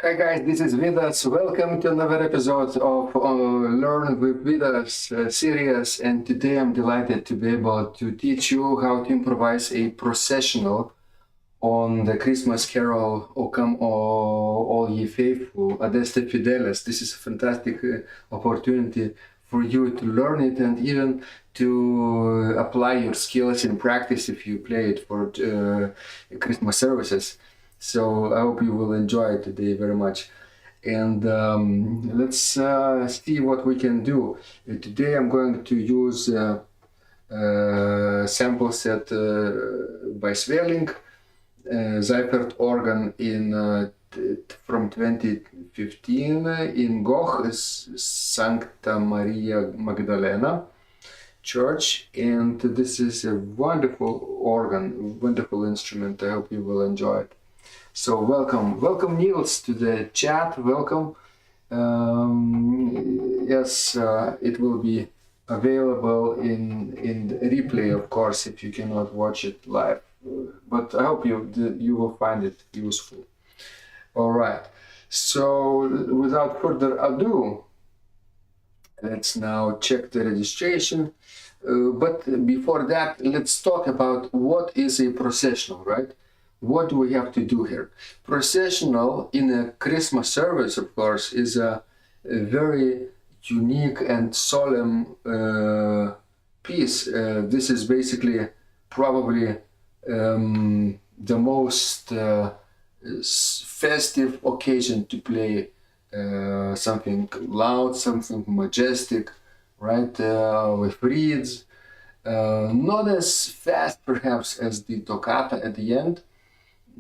Hi guys, this is Vidas. Welcome to another episode of Learn with Vidas series, and today I'm delighted to be able to teach you how to improvise a processional on the Christmas carol "O Come All Ye Faithful," Adeste Fideles. This is a fantastic opportunity for you to learn it and even to apply your skills in practice if you play it for Christmas services. So I hope you will enjoy it today very much. And let's see what we can do. Today I'm going to use sample set by Sweelinq, Seifert organ from 2015 in Goch, Sancta Maria Magdalena Church, and this is a wonderful organ, wonderful instrument. I hope you will enjoy it. So welcome Niels to the chat. Welcome. Yes, it will be available in replay, of course, if you cannot watch it live. But I hope you will find it useful. All right. So without further ado, let's now check the registration. But before that, let's talk about what is a processional, right? What do we have to do here? Processional in a Christmas service, of course, is a very unique and solemn piece. This is basically probably the most festive occasion to play something loud, something majestic, right? With reeds, not as fast perhaps as the toccata at the end,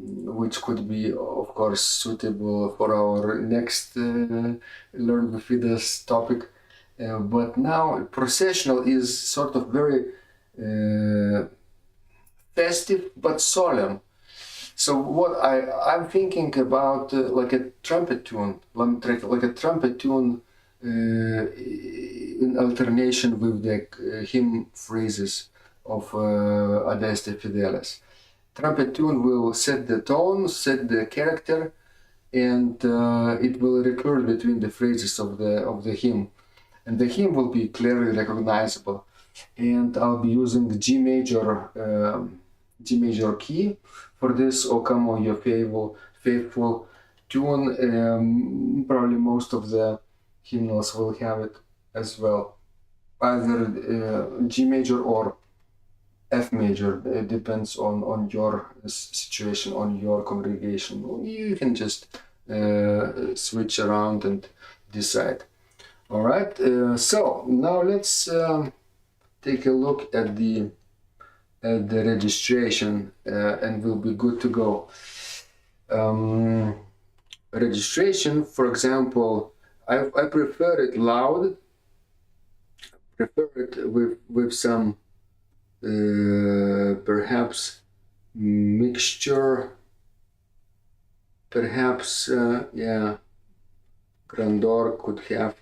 which could be, of course, suitable for our next Learn with Vidas topic. But now processional is sort of very festive but solemn. So what I'm thinking about like a trumpet tune, like a trumpet tune in alternation with the hymn phrases of Adeste Fideles. Trumpet tune will set the tone, set the character, and it will recur between the phrases of the hymn, and the hymn will be clearly recognizable. And I'll be using the G major key for this "O Come All Ye Faithful" tune. Probably most of the hymnals will have it as well, either G major or F major. It depends on your situation, on your congregation. You can just switch around and decide. All right. So now let's take a look at the registration, and we'll be good to go. Registration, for example, I prefer it loud. Prefer it with some perhaps mixture, perhaps Grandor could have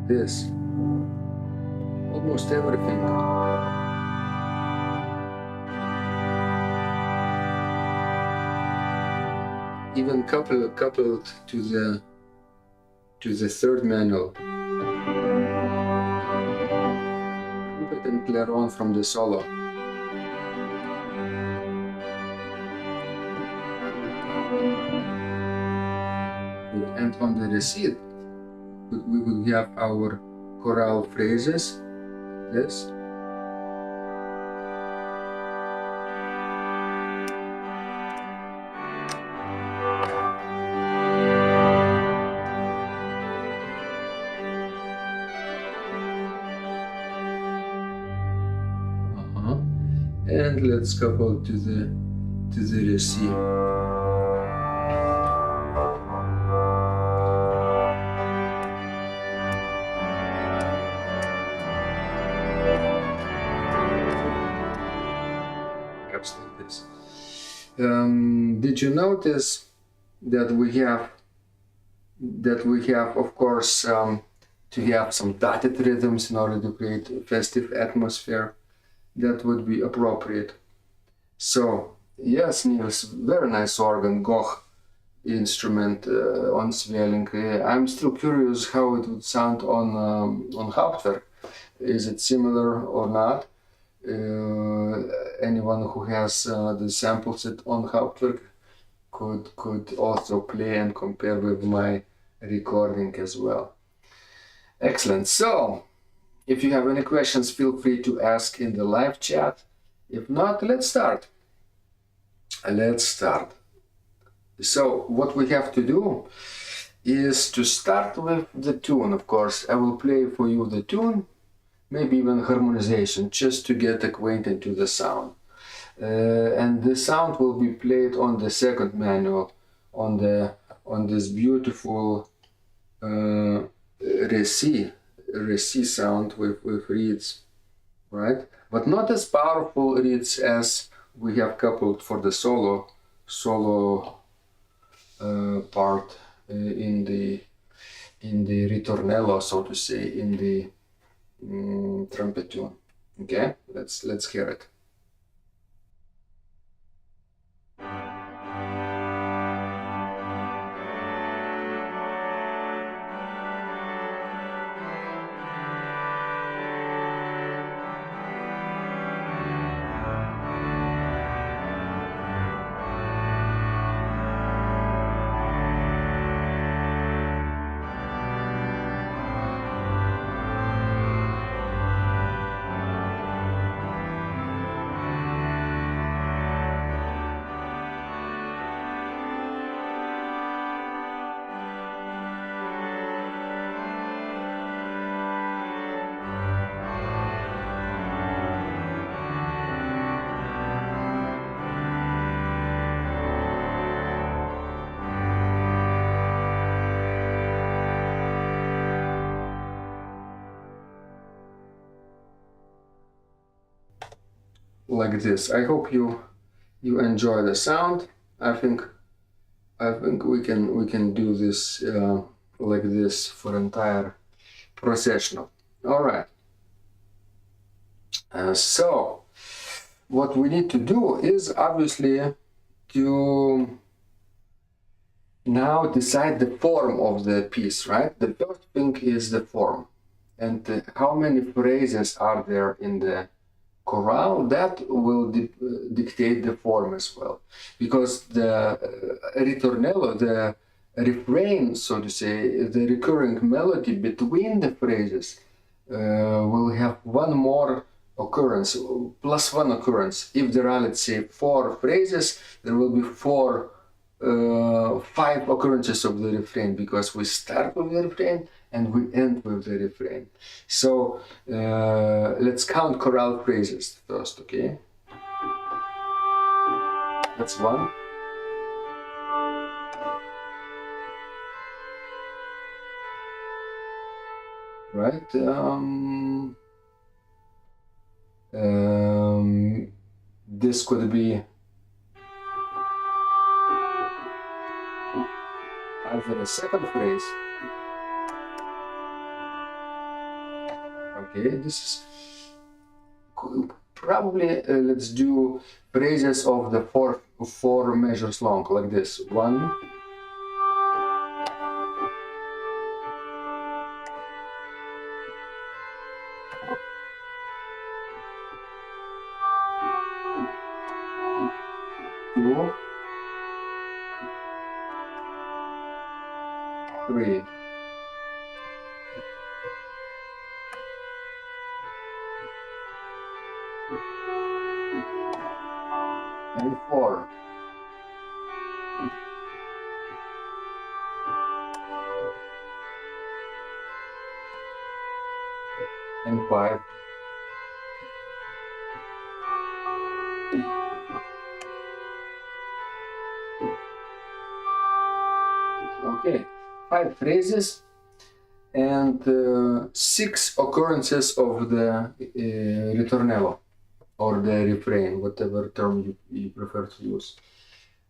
this, almost everything. Even coupled to the third manual. And clairon from the solo. And on the receipt, we will have our chorale phrases. This. And let's couple to the receipt. Perhaps like this. Did you notice that we have, of course, to have some dotted rhythms in order to create a festive atmosphere? That would be appropriate. So Yes, Niels, very nice organ, Goch instrument on Sweelinq. I'm still curious how it would sound on Hauptwerk. Is it similar or not? Anyone who has the samples on Hauptwerk could also play and compare with my recording as well. Excellent. So, if you have any questions, feel free to ask in the live chat. If not, let's start. Let's start. So, what we have to do is to start with the tune, of course. I will play for you the tune, maybe even harmonization, just to get acquainted to the sound. And the sound will be played on the second manual, on this beautiful Resi sound with reeds, right? But not as powerful reeds as we have coupled for the solo part in the ritornello, so to say, in the trumpet tune. Okay, let's hear it. Like this. I hope you enjoy the sound. I think we can do this like this for entire processional. All right. So what we need to do is obviously to now decide the form of the piece, right? The first thing is the form, and how many phrases are there in the chorale. That will dictate the form as well, because the ritornello, the refrain, so to say, the recurring melody between the phrases will have one more occurrence, plus one occurrence. If there are, let's say, 4 phrases, there will be 5 occurrences of the refrain, because we start with the refrain and we end with the refrain. So let's count chorale phrases first, okay? That's 1. Right? This could be either a second phrase. Okay, this is probably let's do phrases of the 4 measures long, like this. 1, 2, 3. And 4. And 5. Okay, 5 phrases and 6 occurrences of the ritornello, or the refrain, whatever term you prefer to use.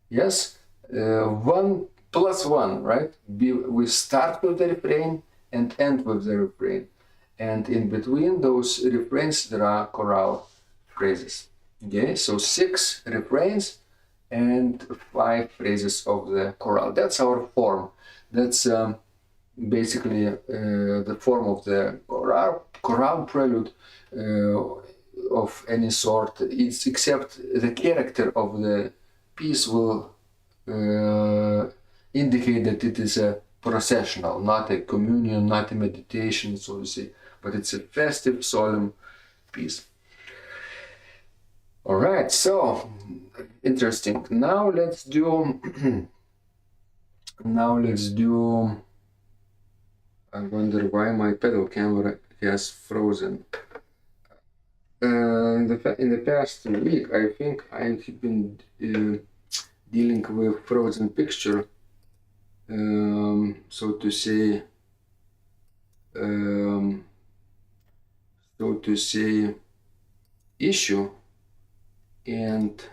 Yes, 1 plus 1, right? We start with the refrain and end with the refrain. And in between those refrains, there are chorale phrases. Okay, so 6 refrains and 5 phrases of the chorale. That's our form. That's basically the form of the chorale prelude of any sort. It's except the character of the piece will indicate that it is a processional, not a communion, not a meditation, so to say, but it's a festive, solemn piece. All right, so interesting. Now let's do. I wonder why my pedal camera has frozen. In the past week, I think I have been dealing with frozen picture, so to say, issue. And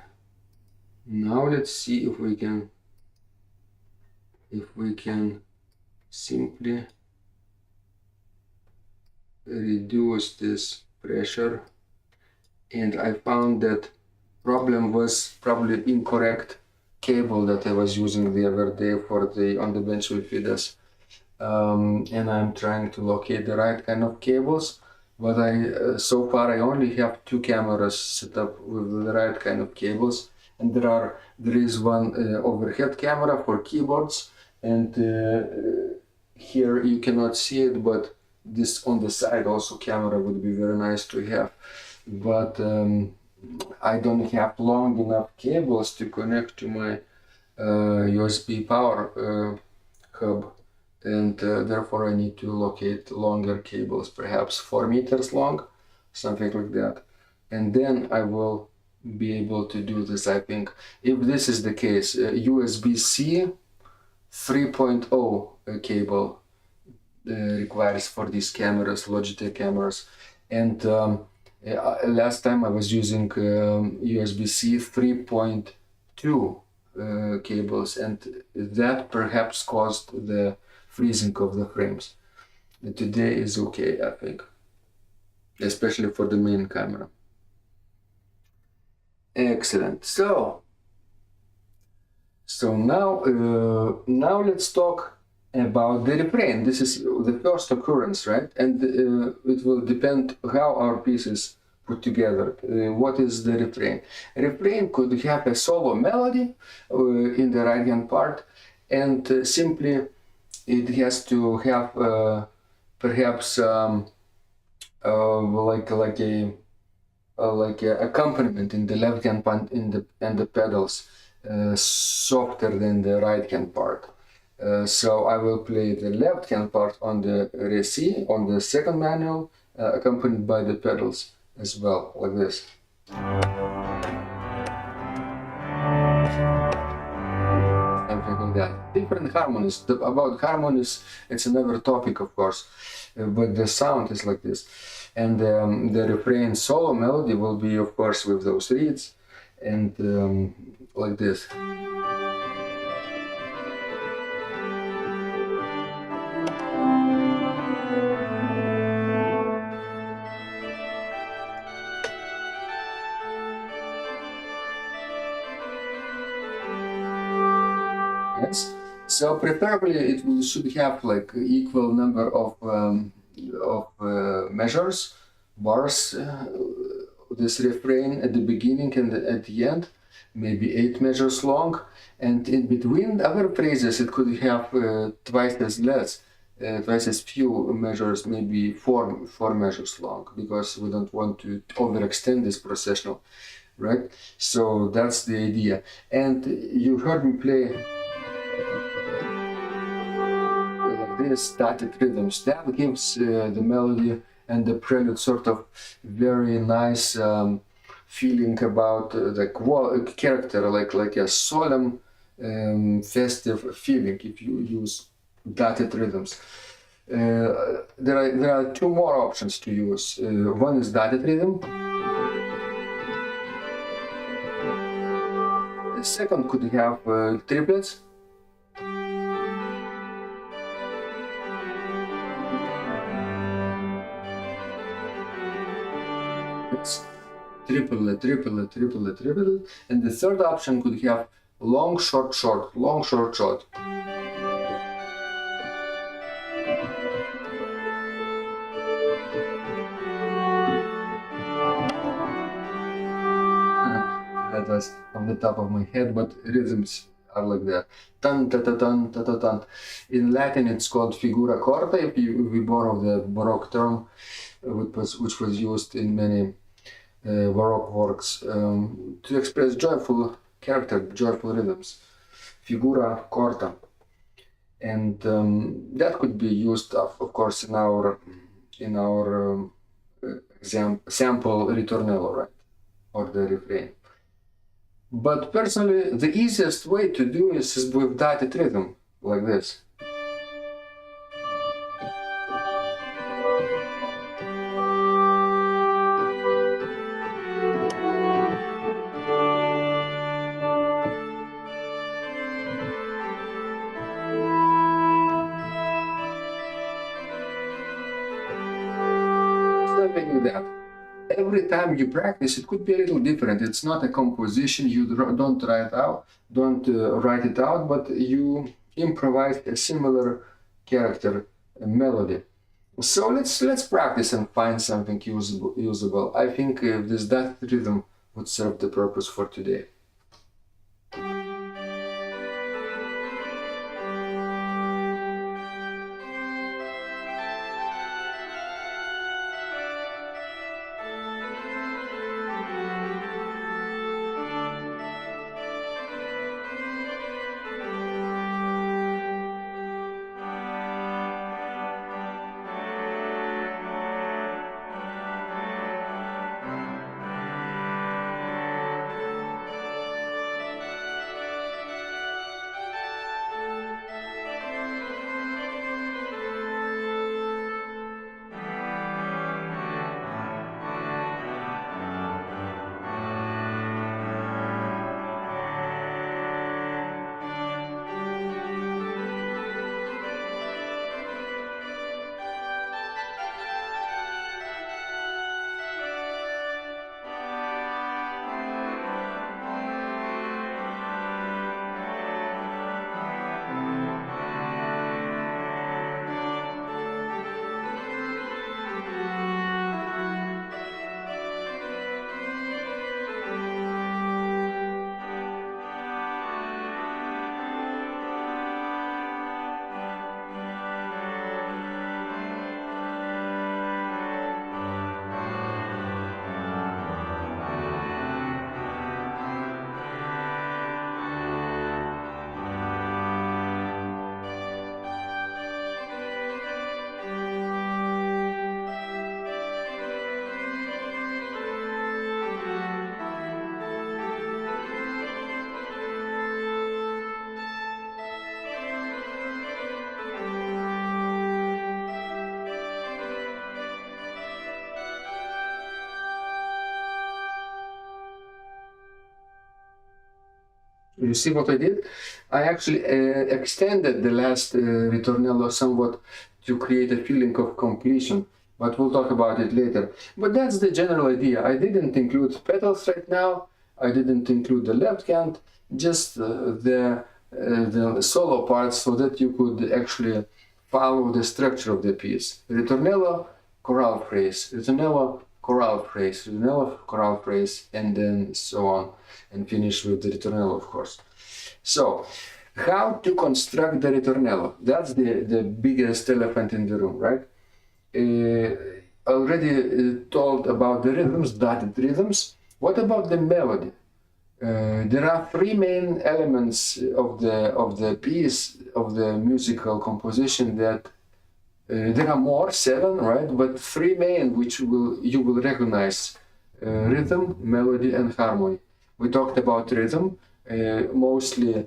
now let's see if we can simply reduce this pressure. And I found that problem was probably incorrect cable that I was using the other day for the on the bench with Vidas. And I'm trying to locate the right kind of cables, but so far I only have 2 cameras set up with the right kind of cables, and there is one overhead camera for keyboards, and here you cannot see it, but this on the side also camera would be very nice to have, but I don't have long enough cables to connect to my USB power hub, and therefore I need to locate longer cables, perhaps 4 meters long, something like that, and then I will be able to do this. I think if this is the case, USB-C 3.0 cable requires for these cameras, Logitech cameras, and last time I was using USB-C 3.2 cables, and that perhaps caused the freezing of the frames. Today is okay, I think, especially for the main camera. Excellent. So now let's talk about the refrain. This is the first occurrence, right? And it will depend how our piece is put together. What is the refrain? A refrain could have a solo melody in the right hand part, and simply it has to have perhaps like a accompaniment in the left hand part and the pedals, softer than the right hand part. So I will play the left hand part on the Resi on the second manual, accompanied by the pedals as well, like this. Something like that. Different harmonies. About harmonies, it's another topic, of course, but the sound is like this. And the refrain solo melody will be, of course, with those reeds and like this. Yes. So preferably it should have like equal number of measures, bars, this refrain at the beginning and at the end, maybe 8 measures long, and in between other phrases it could have twice as few measures, maybe four measures long, because we don't want to overextend this processional, right? So that's the idea. And you heard me play this dotted rhythms. That gives the melody and the prelude sort of very nice feeling about the character, like a solemn, festive feeling if you use dotted rhythms. There are 2 more options to use. One is dotted rhythm. The second could have triplets. triplet, triplet, triplet, triplet, and the third option could have long, short, short, long, short, short. That was on the top of my head, but rhythms are like that. Tan, ta, ta, tan, ta, ta, tan. In Latin, it's called figura corta. If we borrow the Baroque term, which was used in many Baroque works to express joyful character, joyful rhythms. Figura corta. And that could be used, of course, in our sample ritornello, right, or the refrain. But personally, the easiest way to do is with dotted rhythm, like this. Something like that. Every time you practice, it could be a little different. It's not a composition. You don't write it out, but you improvise a similar character, a melody. So let's practice and find something usable. I think that rhythm would serve the purpose for today. You see what I did? I actually extended the last ritornello somewhat to create a feeling of completion, but we'll talk about it later. But that's the general idea. I didn't include pedals right now. I didn't include the left hand, just the solo parts, so that you could actually follow the structure of the piece. Ritornello, chorale phrase, ritornello, chorale phrase, ritornello, chorale phrase, and then so on, and finish with the ritornello, of course. So, how to construct the ritornello? That's the biggest elephant in the room, right? Already told about the rhythms, dotted rhythms. What about the melody? There are three main elements of the piece, of the musical composition that there are more, 7, right? But three main which you will recognize: rhythm, melody, and harmony. We talked about rhythm, mostly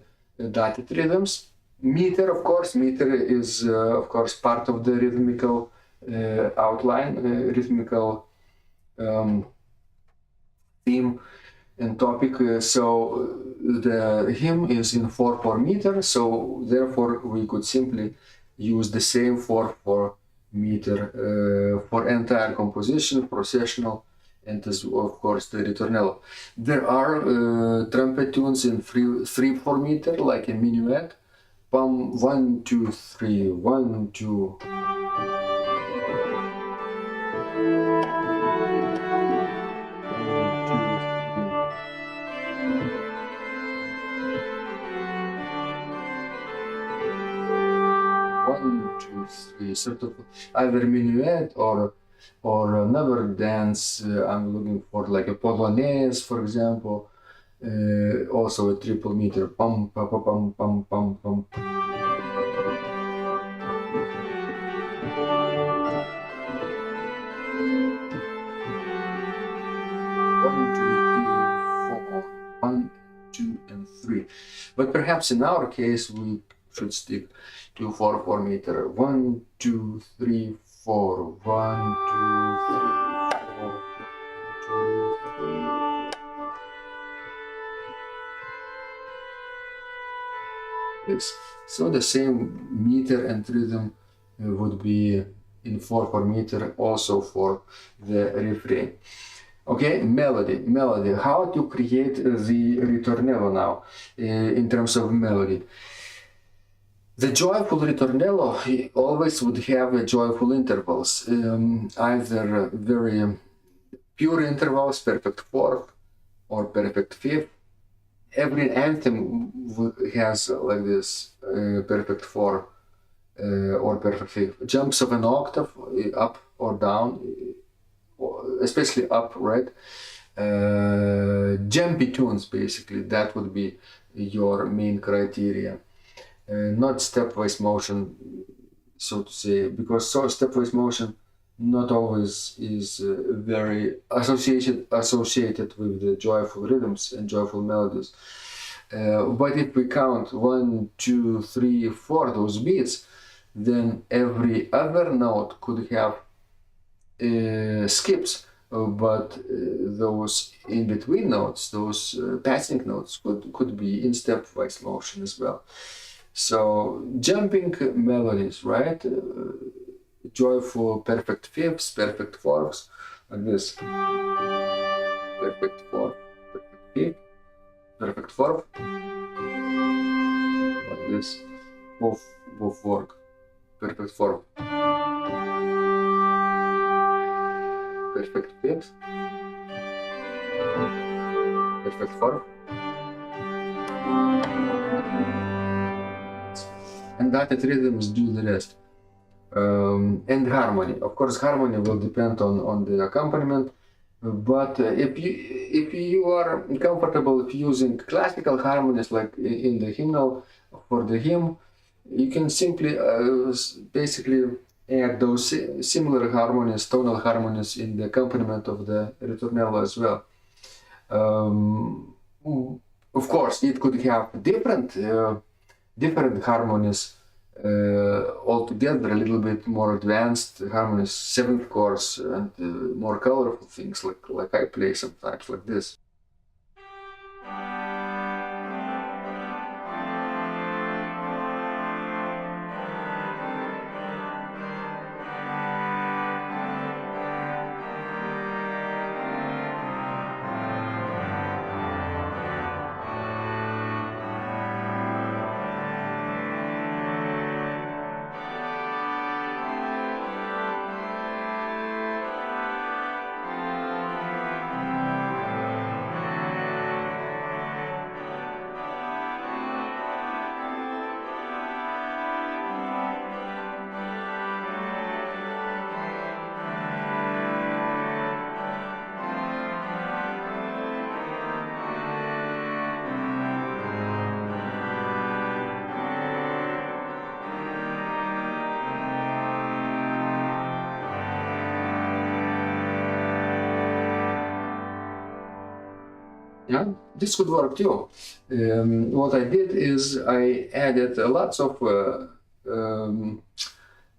dotted rhythms. Meter, of course. Meter is, of course, part of the rhythmical outline, rhythmical theme and topic. So the hymn is in 4/4 meter. So therefore, we could simply use the same 4/4 meter for entire composition, processional, and as of course the ritornello. There are trumpet tunes in 3/4 meter, like a minuet. Pum 1 2 3 1 2. 1 2 3, sort of either minuet or another dance. I'm looking for like a polonaise, for example. Also a triple meter. Pum pum pum pum pum pum. One, two, three, four. 1, 2, and 3. But perhaps in our case we should stick to 4/4 meter. 1 2 3 4. 1 2 3 4. 2 3. This. So the same meter and rhythm would be in 4/4 meter also for the refrain. Okay, melody. How to create the ritornello now in terms of melody? The joyful ritornello always would have joyful intervals, either very pure intervals, perfect fourth or perfect fifth. Every anthem has like this perfect fourth or perfect fifth. Jumps of an octave up or down, especially up, right? Jumpy tunes, basically, that would be your main criteria. Not stepwise motion, so to say, because stepwise motion not always is very associated with the joyful rhythms and joyful melodies. But if we count 1, 2, 3, 4 those beats, then every other note could have skips, but those in between notes, those passing notes could be in stepwise motion as well. So jumping melodies, right? Joyful perfect fifths, perfect fourths, like this. Perfect fourth, perfect fifth, perfect fourth, like this. Both work. Perfect fourth. Perfect fifth. Perfect fourth. And that rhythms do the rest. And harmony. Of course, harmony will depend on the accompaniment. But if you are comfortable using classical harmonies, like in the hymnal for the hymn, you can simply basically add those similar harmonies, tonal harmonies, in the accompaniment of the ritornello as well. Of course, it could have different harmonies altogether, a little bit more advanced harmonies, seventh chords, and more colorful things like I play sometimes like this. Yeah, this could work too. What I did is I added lots of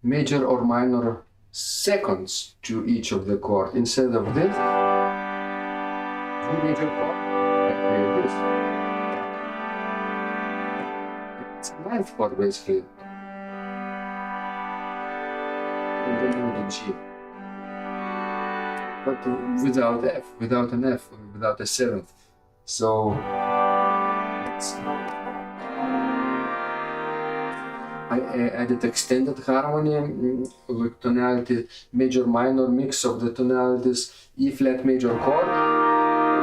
major or minor seconds to each of the chords. Instead of this, two major chords, I play this. It's a ninth chord basically. And then the G. but without F, without an F, without a seventh. So I added extended harmony, with tonality, major minor mix of the tonalities, E flat major chord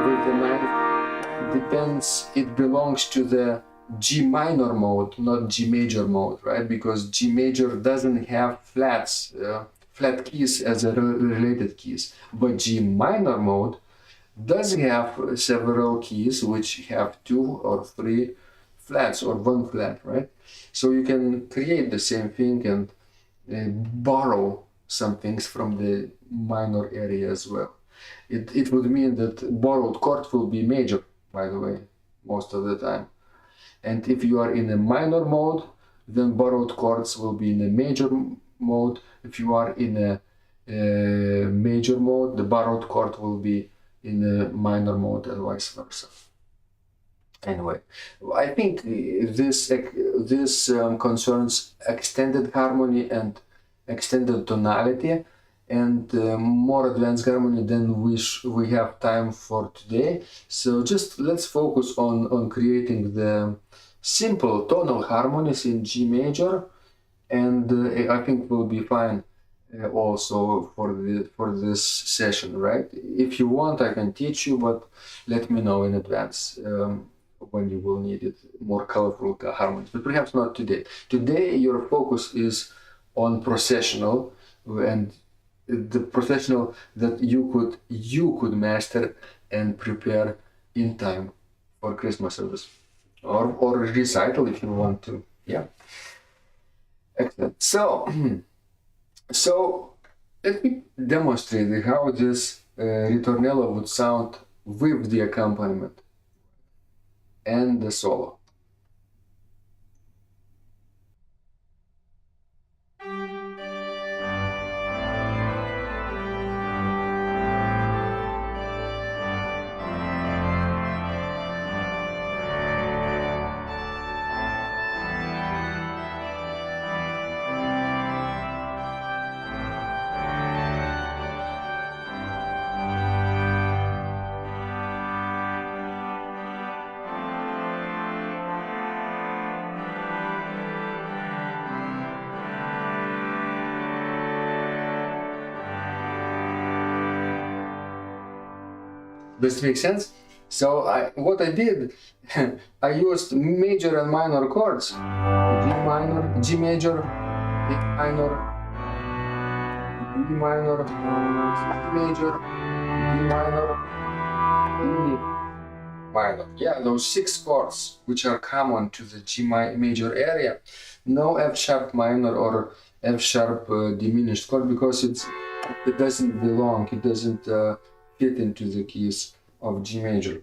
with the ninth. Depends, it belongs to the G minor mode, not G major mode, right? Because G major doesn't have flats, flat keys as a related keys, but G minor mode does have several keys which have 2 or 3 flats or 1 flat, right? So you can create the same thing and borrow some things from the minor area as well. It would mean that borrowed chord will be major, by the way, most of the time. And if you are in a minor mode, then borrowed chords will be in a major mode. If you are in a major mode, the borrowed chord will be in a minor mode and vice versa. Anyway, I think this concerns extended harmony and extended tonality, and more advanced harmony than we have time for today. So just let's focus on creating the simple tonal harmonies in G major, and I think we'll be fine also for this session, right? If you want, I can teach you, but let me know in advance when you will need it, more colorful harmonies, but perhaps not today. Today your focus is on processional, and the processional that you could master and prepare in time for Christmas service, or recital if you want to. Yeah, excellent. So so let me demonstrate how this ritornello would sound with the accompaniment and the solo. Does it make sense? So what I did, I used major and minor chords. G minor, G major, A minor, B minor, C major, D minor, E minor. Yeah, those 6 chords which are common to the G major area. No F sharp minor or F sharp diminished chord, because it doesn't belong, it doesn't fit into the keys of G major.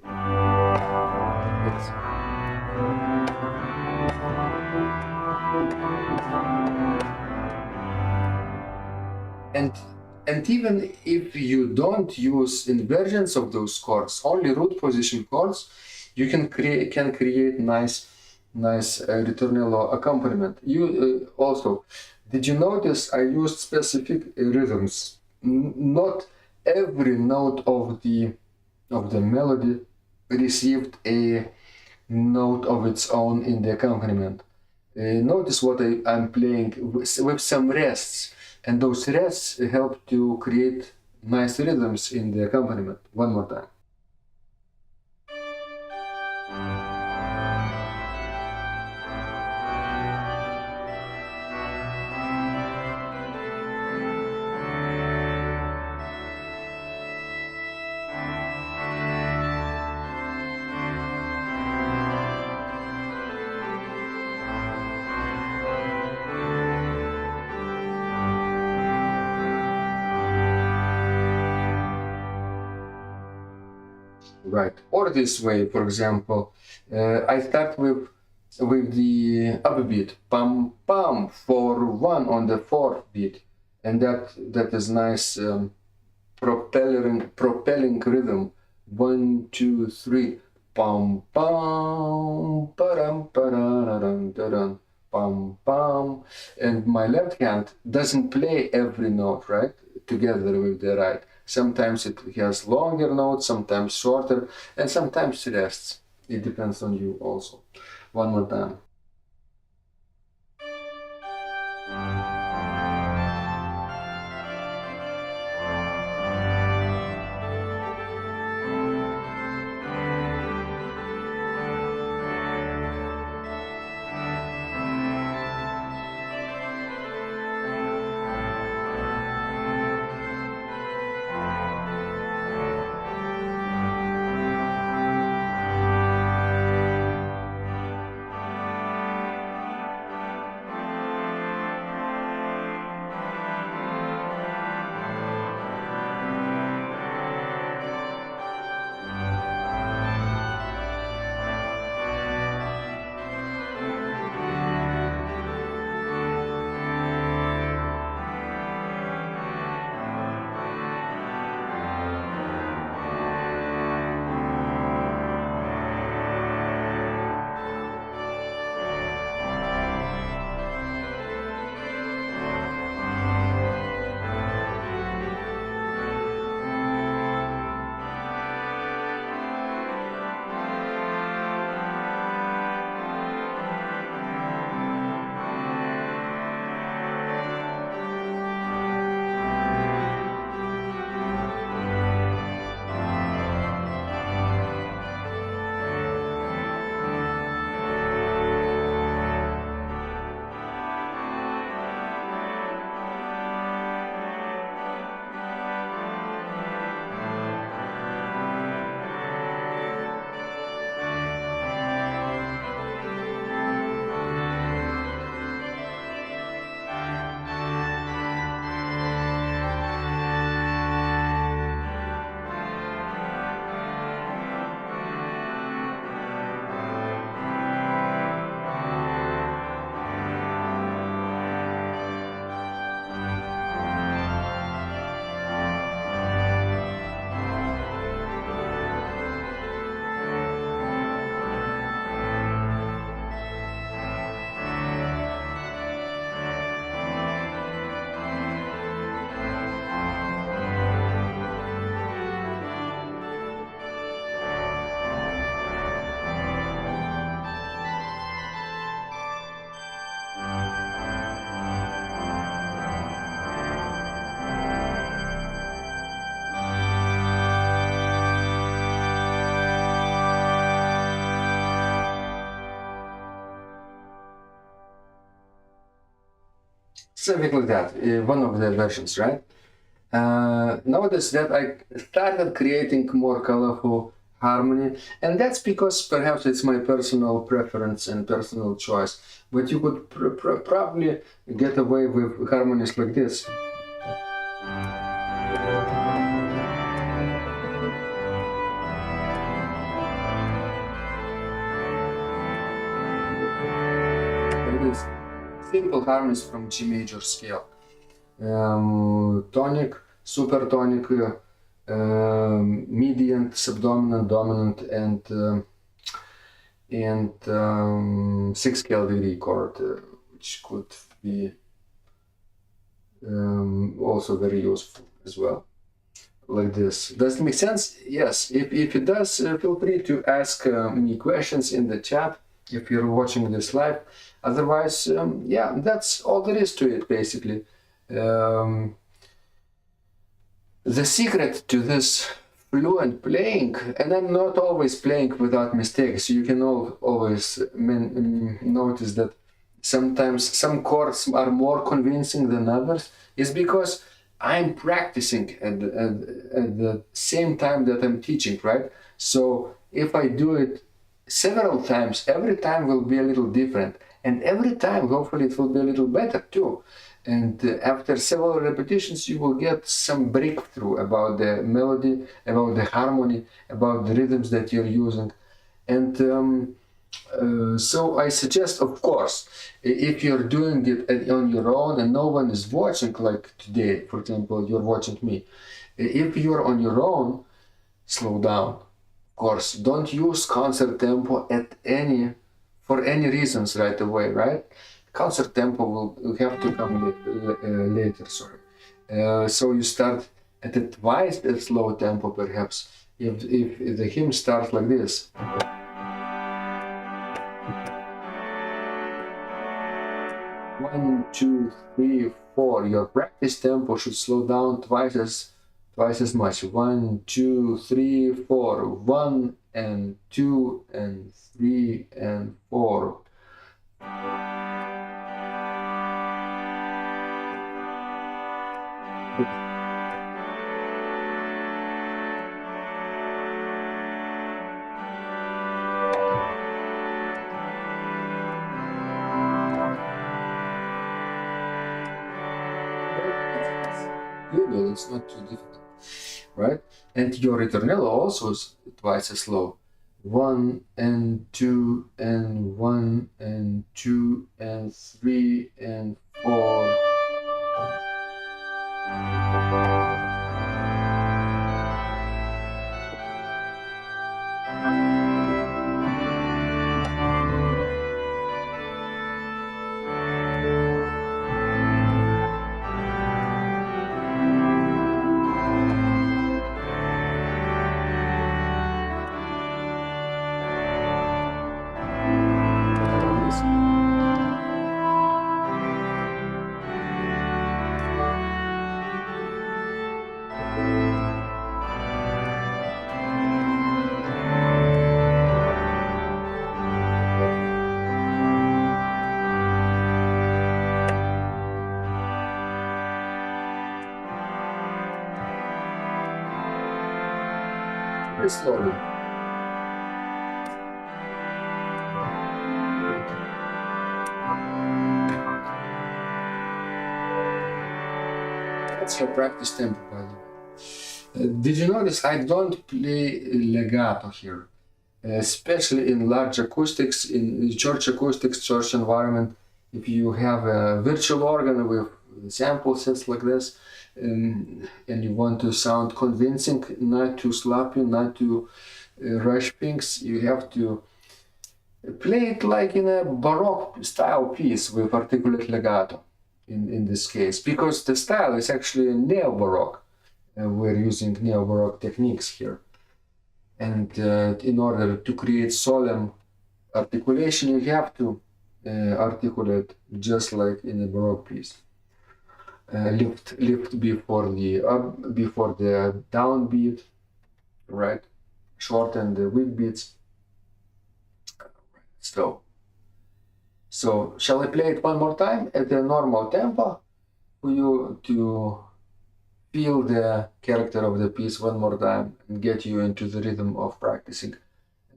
And even if you don't use inversions of those chords, only root position chords, you can create nice ritornello accompaniment. You also, did you notice I used specific rhythms? Not every note of the melody received a note of its own in the accompaniment. Notice what I'm playing with some rests, and those rests help to create nice rhythms in the accompaniment. One more time. Right, or this way, for example, I start with the upbeat, pam pam, 4-1 on the 4th beat, and that is nice propelling rhythm. 1 2 3, pam pam, param pararam taran, pam pam, and my left hand doesn't play every note, right, together with the right. Sometimes it has longer notes, sometimes shorter, and sometimes rests. It depends on you also. One more time. Something like that, one of the versions, right? Notice that I started creating more colorful harmony, and that's because perhaps it's my personal preference and personal choice, but you could probably get away with harmonies like this. It is simple harmonies from G major scale. Tonic, supertonic, median, subdominant, dominant, and 6-scale degree chord, which could be also very useful as well. Like this. Does it make sense? Yes. If it does, feel free to ask me questions in the chat if you're watching this live. Otherwise, yeah, that's all there is to it, basically. The secret to this fluent playing, and I'm not always playing without mistakes, you can always notice that sometimes some chords are more convincing than others, is because I'm practicing at the same time that I'm teaching, right? So if I do it several times, every time will be a little different, and every time hopefully it will be a little better too. And after several repetitions, you will get some breakthrough about the melody, about the harmony, about the rhythms that you're using. And so I suggest, of course, if you're doing it on your own and no one is watching, like today, for example, you're watching me. If you're on your own, slow down. Of course, don't use concert tempo for any reasons right away, right? Concert tempo will have to come later, sorry. So you start at a twice as slow tempo, perhaps, if the hymn starts like this. 1, 2, 3, 4. Your practice tempo should slow down twice as much. 1, 2, 3, 4. 1 and 2 and 3 and 4. It's not too difficult, right? And your ritornello also is twice as slow. 1 and 2 and 1 and 2 and 3 and 4. Very slowly. That's your practice tempo, by the way. Did you notice I don't play legato here? Especially in large acoustics, in church acoustics, church environment. If you have a virtual organ with sample sets like this, and you want to sound convincing, not too sloppy, not to rush things, you have to play it like in a Baroque style piece with articulate legato in this case, because the style is actually neo-Baroque. We're using neo-Baroque techniques here. And in order to create solemn articulation, you have to articulate just like in a Baroque piece. Lift before the downbeat, right? Shorten the weak beats. So shall I play it one more time at the normal tempo for you to feel the character of the piece one more time and get you into the rhythm of practicing.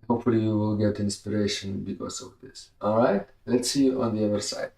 Hopefully you will get inspiration because of this. All right, let's see you on the other side.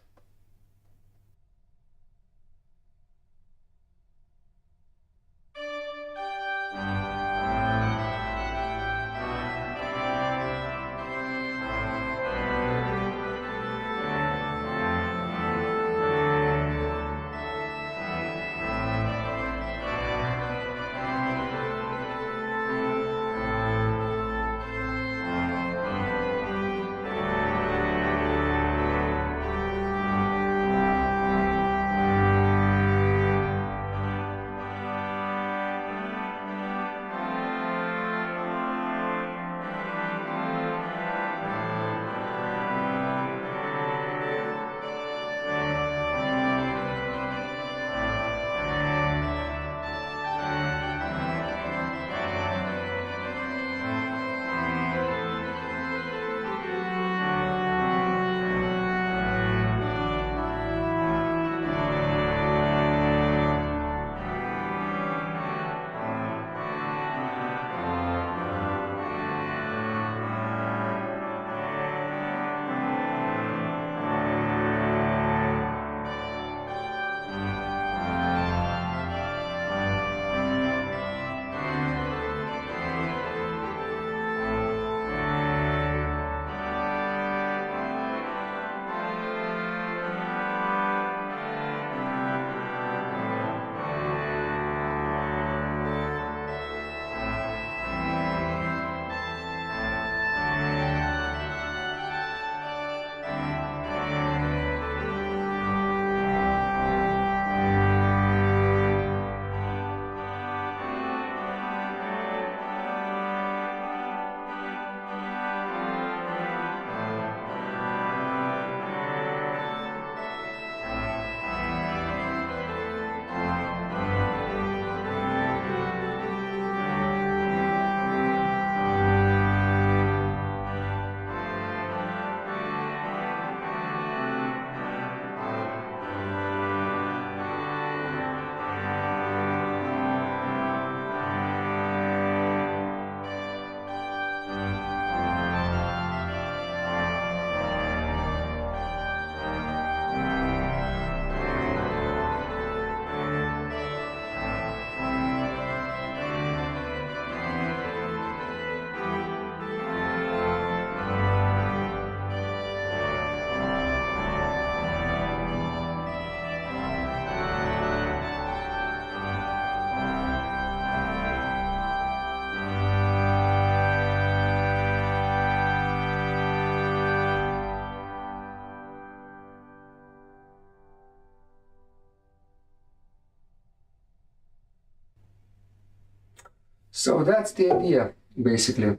So that's the idea, basically.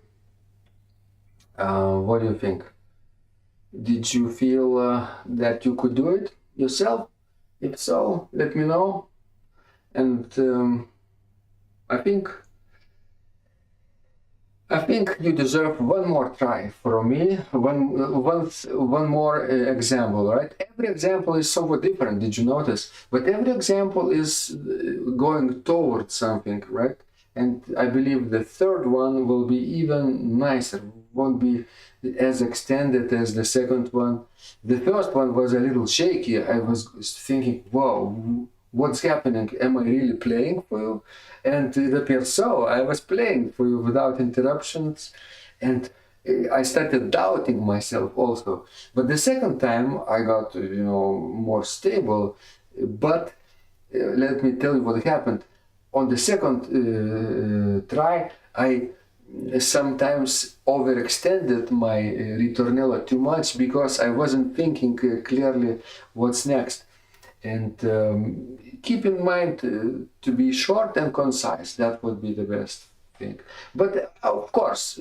What do you think? Did you feel that you could do it yourself? If so, let me know. And I think you deserve one more try from me, one more example, right? Every example is somewhat different, did you notice? But every example is going towards something, right? And I believe the third one will be even nicer, won't be as extended as the second one. The first one was a little shaky. I was thinking, wow, what's happening? Am I really playing for you? And it appears so. I was playing for you without interruptions, and I started doubting myself also. But the second time I got, more stable. But let me tell you what happened. On the second try, I sometimes overextended my ritornello too much because I wasn't thinking clearly what's next. And keep in mind to be short and concise. That would be the best thing. But of course,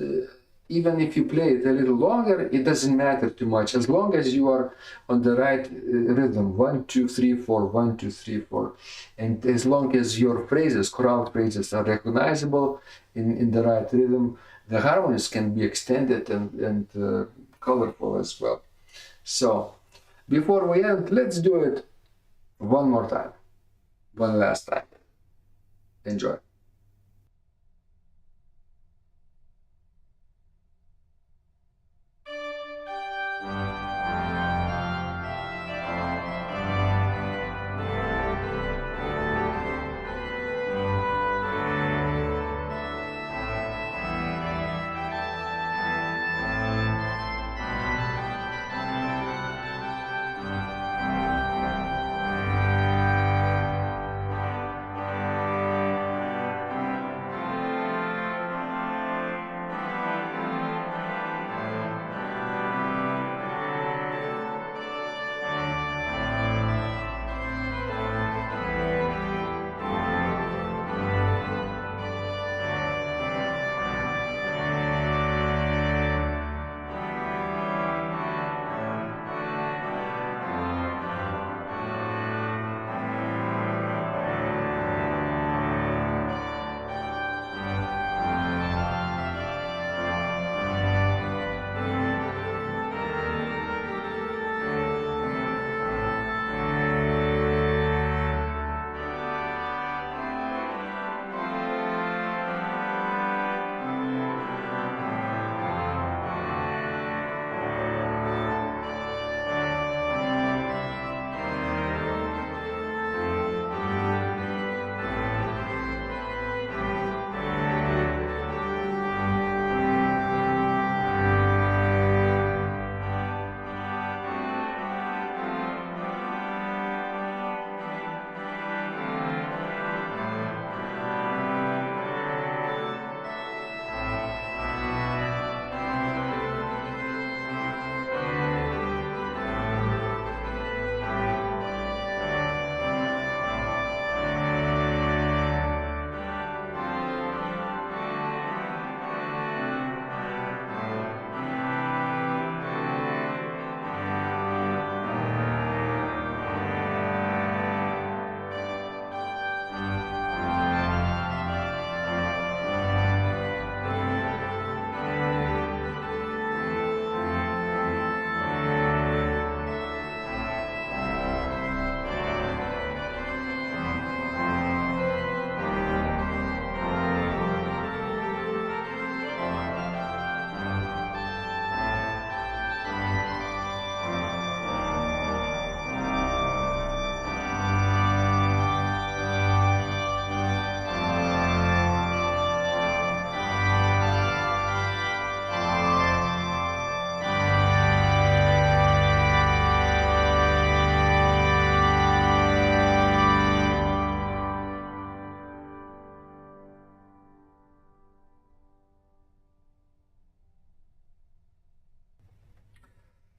even if you play it a little longer, it doesn't matter too much, as long as you are on the right rhythm, 1 2 3 4, 1 2 3 4, and as long as your phrases, chorale phrases, are recognizable in the right rhythm, the harmonies can be extended and colorful as well. So before we end, let's do it one more time, one last time. Enjoy.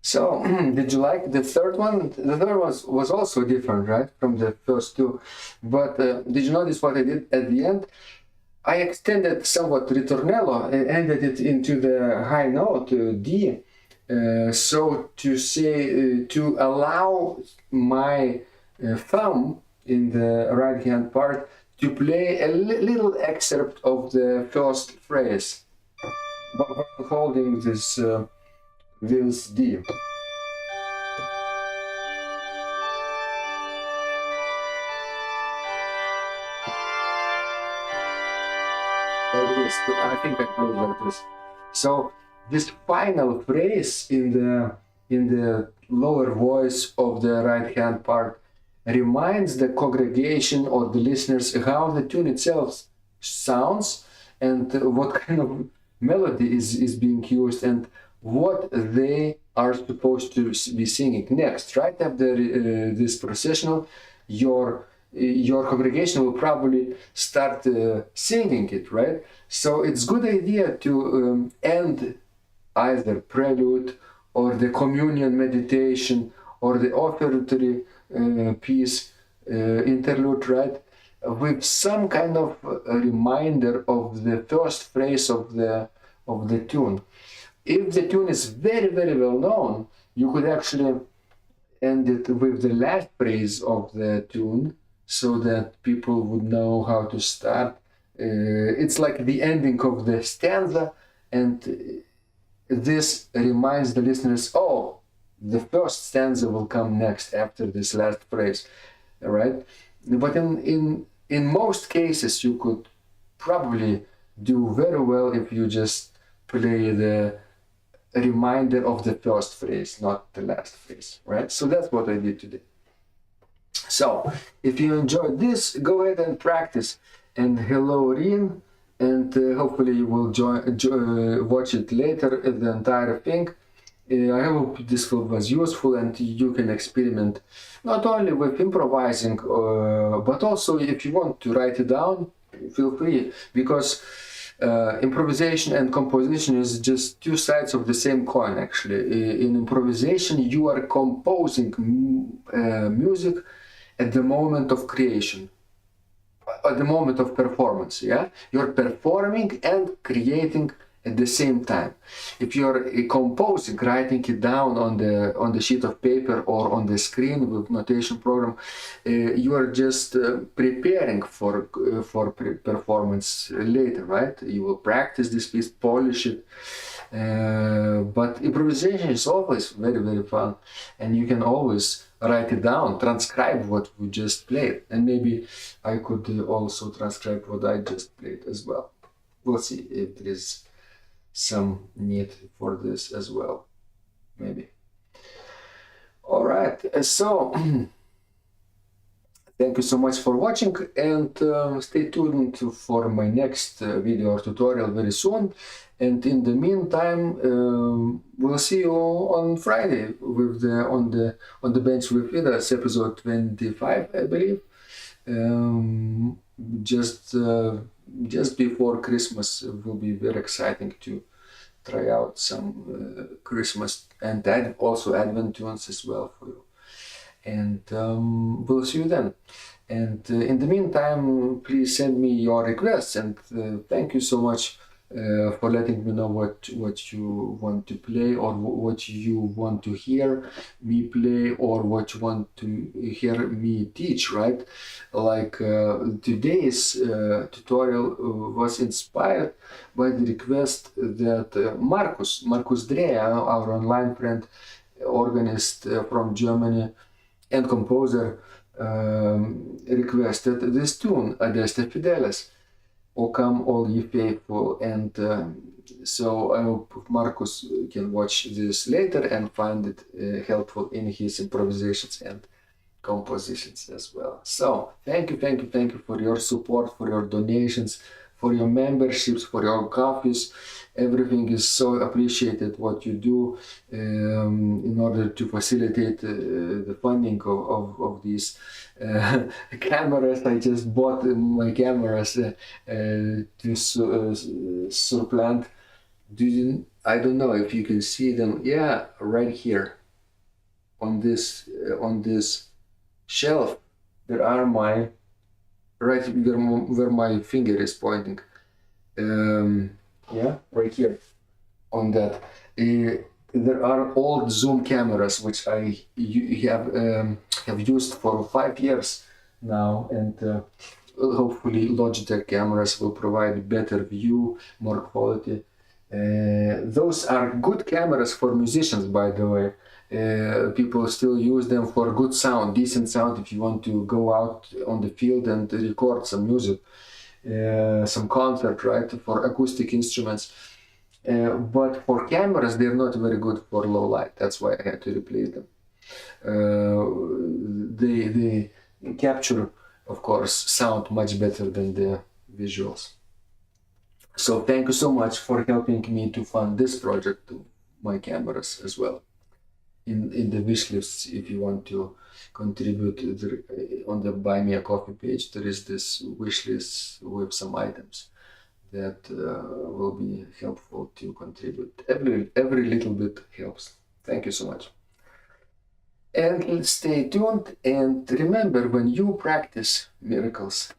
So, did you like the third one? The third one was also different, right, from the first two. But did you notice what I did at the end? I extended somewhat ritornello and ended it into the high note D. So to say, to allow my thumb in the right hand part to play a little excerpt of the first phrase, but while holding this D. Like this. I think I played like this. So this final phrase in the lower voice of the right hand part reminds the congregation or the listeners how the tune itself sounds and what kind of melody is being used and what they are supposed to be singing next. Right after this processional, your congregation will probably start singing it, right? So it's good idea to end either prelude or the communion meditation or the offertory piece, interlude, right? With some kind of reminder of the first phrase of the tune. If the tune is very, very well known, you could actually end it with the last phrase of the tune so that people would know how to start. It's like the ending of the stanza, and this reminds the listeners, oh, the first stanza will come next after this last phrase, right? But in most cases, you could probably do very well if you just play the reminder of the first phrase, not the last phrase, right? So that's what I did today. So if you enjoyed this, go ahead and practice. And hello, Rin, and hopefully you will watch it later, the entire thing. I hope this was useful and you can experiment not only with improvising, but also if you want to write it down, feel free, because improvisation and composition is just two sides of the same coin, actually. In improvisation, you are composing music at the moment of creation, at the moment of performance, yeah? You're performing and creating at the same time. If you're composing, writing it down on the sheet of paper or on the screen with notation program, you are just preparing for performance later, right? You will practice this piece, polish it. But improvisation is always very, very fun, and you can always write it down, transcribe what we just played, and maybe I could also transcribe what I just played as well. We'll see if there is some need for this as well, maybe. All right, so thank you so much for watching, and stay tuned for my next video or tutorial very soon. And in the meantime, we'll see you on Friday with on the bench with Vidas, episode 25, I believe. Just before Christmas, it will be very exciting to try out some Christmas and also Advent tunes as well for you. And we'll see you then. And in the meantime, please send me your requests, and thank you so much for letting me know what you want to play, or what you want to hear me play, or what you want to hear me teach, right? Like today's tutorial was inspired by the request that Markus Dreher, our online friend, organist from Germany and composer, requested this tune, Adeste Fideles, O come all ye faithful. And so I hope Markus can watch this later and find it helpful in his improvisations and compositions as well. So thank you for your support, for your donations, for your memberships, for your coffees. Everything is so appreciated what you do in order to facilitate the funding of these cameras. I just bought my cameras to supplant. I don't know if you can see them. Yeah, right here on this shelf there are my, right where my finger is pointing. Yeah, right here on that. There are old zoom cameras which have used for 5 years now, and hopefully Logitech cameras will provide better view, more quality. Those are good cameras for musicians, by the way. People still use them for good sound, decent sound, if you want to go out on the field and record some music, some concert, right, for acoustic instruments. But for cameras, they're not very good for low light. That's why I had to replace them. They capture, of course, sound much better than the visuals. So thank you so much for helping me to fund this project, my cameras as well. In the wish lists, if you want to contribute, on the Buy Me a Coffee page, there is this wish list with some items that will be helpful to contribute. Every little bit helps. Thank you so much. And stay tuned, and remember, when you practice miracles,